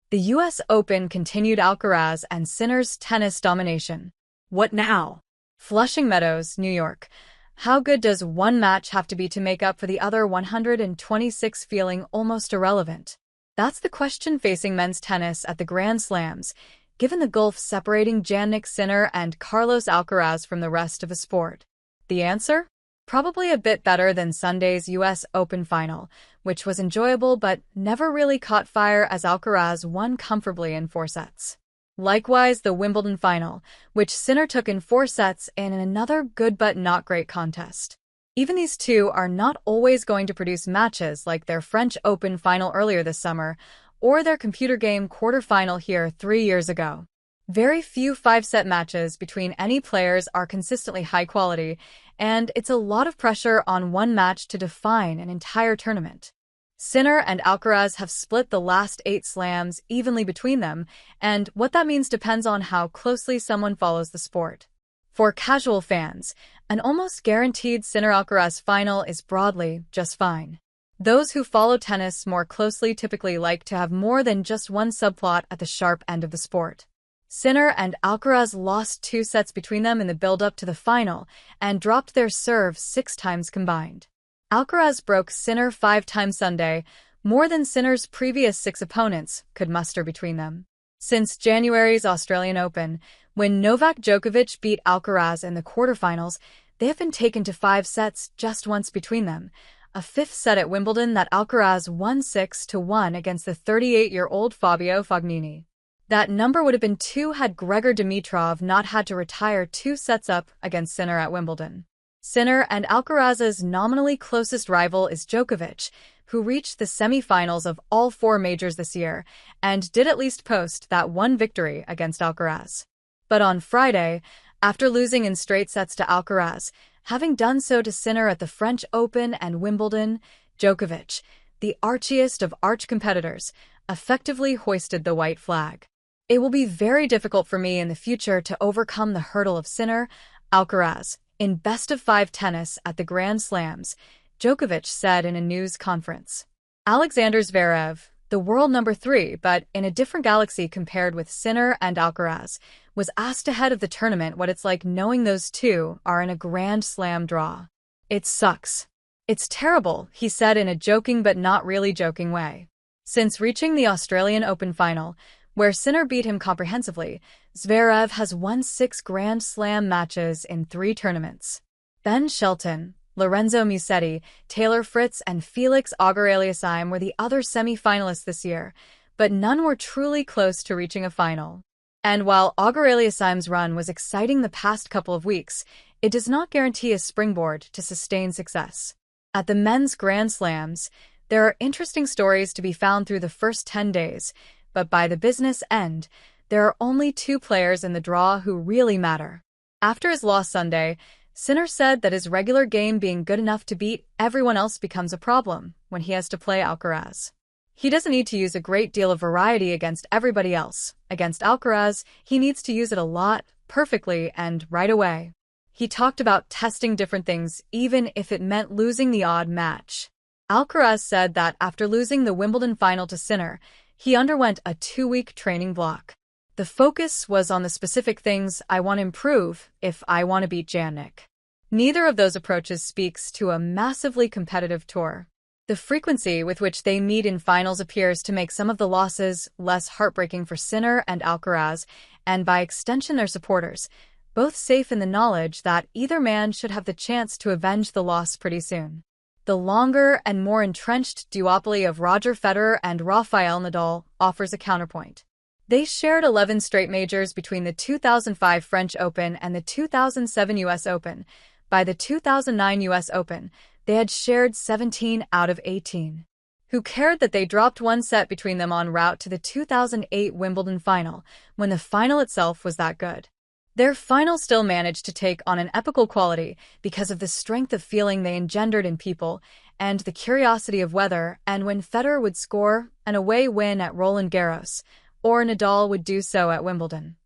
The U.S. Open continued Alcaraz and Sinner's tennis domination. What now? Flushing Meadows, New York. How good does one match have to be to make up for the other 126 feeling almost irrelevant? That's the question facing men's tennis at the Grand Slams, given the gulf separating Jannik Sinner and Carlos Alcaraz from the rest of the sport. The answer? Probably a bit better than Sunday's U.S. Open final, which was enjoyable but never really caught fire as Alcaraz won comfortably in 4 sets. Likewise, the Wimbledon final, which Sinner took in 4 sets in another good but not great contest. Even these two are not always going to produce matches like their French Open final earlier this summer or their computer game quarterfinal here 3 years ago. Very few 5-set matches between any players are consistently high quality, and it's a lot of pressure on one match to define an entire tournament. Sinner and Alcaraz have split the last 8 slams evenly between them, and what that means depends on how closely someone follows the sport. For casual fans, an almost guaranteed Sinner-Alcaraz final is broadly just fine. Those who follow tennis more closely typically like to have more than just one subplot at the sharp end of the sport. Sinner and Alcaraz lost 2 sets between them in the build-up to the final and dropped their serve 6 times combined. Alcaraz broke Sinner 5 times Sunday, more than Sinner's previous 6 opponents could muster between them. Since January's Australian Open, when Novak Djokovic beat Alcaraz in the quarterfinals, they have been taken to 5 sets just once between them, a 5th set at Wimbledon that Alcaraz won 6-1 against the 38-year-old Fabio Fognini. That number would have been 2 had Grigor Dimitrov not had to retire 2 sets up against Sinner at Wimbledon. Sinner and Alcaraz's nominally closest rival is Djokovic, who reached the semi-finals of all 4 majors this year and did at least post that one victory against Alcaraz. But on Friday, after losing in straight sets to Alcaraz, having done so to Sinner at the French Open and Wimbledon, Djokovic, the archiest of arch competitors, effectively hoisted the white flag. It will be very difficult for me in the future to overcome the hurdle of Sinner, Alcaraz, in best-of-5 tennis at the Grand Slams, Djokovic said in a news conference. Alexander Zverev, the world number 3 but in a different galaxy compared with Sinner and Alcaraz, was asked ahead of the tournament what it's like knowing those two are in a Grand Slam draw. "It sucks. It's terrible," he said in a joking but not really joking way. Since reaching the Australian Open final, where Sinner beat him comprehensively, Zverev has won 6 Grand Slam matches in 3 tournaments. Ben Shelton, Lorenzo Musetti, Taylor Fritz, and Felix Auger-Aliassime were the other semi-finalists this year, but none were truly close to reaching a final. And while Auger-Aliassime's run was exciting the past couple of weeks, it does not guarantee a springboard to sustained success. At the men's Grand Slams, there are interesting stories to be found through the first 10 days, but by the business end, there are only 2 players in the draw who really matter. After his loss Sunday, Sinner said that his regular game being good enough to beat everyone else becomes a problem when he has to play Alcaraz. He doesn't need to use a great deal of variety against everybody else. Against Alcaraz, he needs to use it a lot, perfectly, and right away. He talked about testing different things even if it meant losing the odd match. Alcaraz said that after losing the Wimbledon final to Sinner, he underwent a 2-week training block. The focus was on the specific things I want to improve if I want to beat Jannik. Neither of those approaches speaks to a massively competitive tour. The frequency with which they meet in finals appears to make some of the losses less heartbreaking for Sinner and Alcaraz, and by extension their supporters, both safe in the knowledge that either man should have the chance to avenge the loss pretty soon. The longer and more entrenched duopoly of Roger Federer and Rafael Nadal offers a counterpoint. They shared 11 straight majors between the 2005 French Open and the 2007 U.S. Open. By the 2009 U.S. Open, they had shared 17 out of 18. Who cared that they dropped 1 set between them en route to the 2008 Wimbledon final, when the final itself was that good? Their final still managed to take on an epical quality because of the strength of feeling they engendered in people and the curiosity of whether and when Federer would score an away win at Roland Garros, or Nadal would do so at Wimbledon.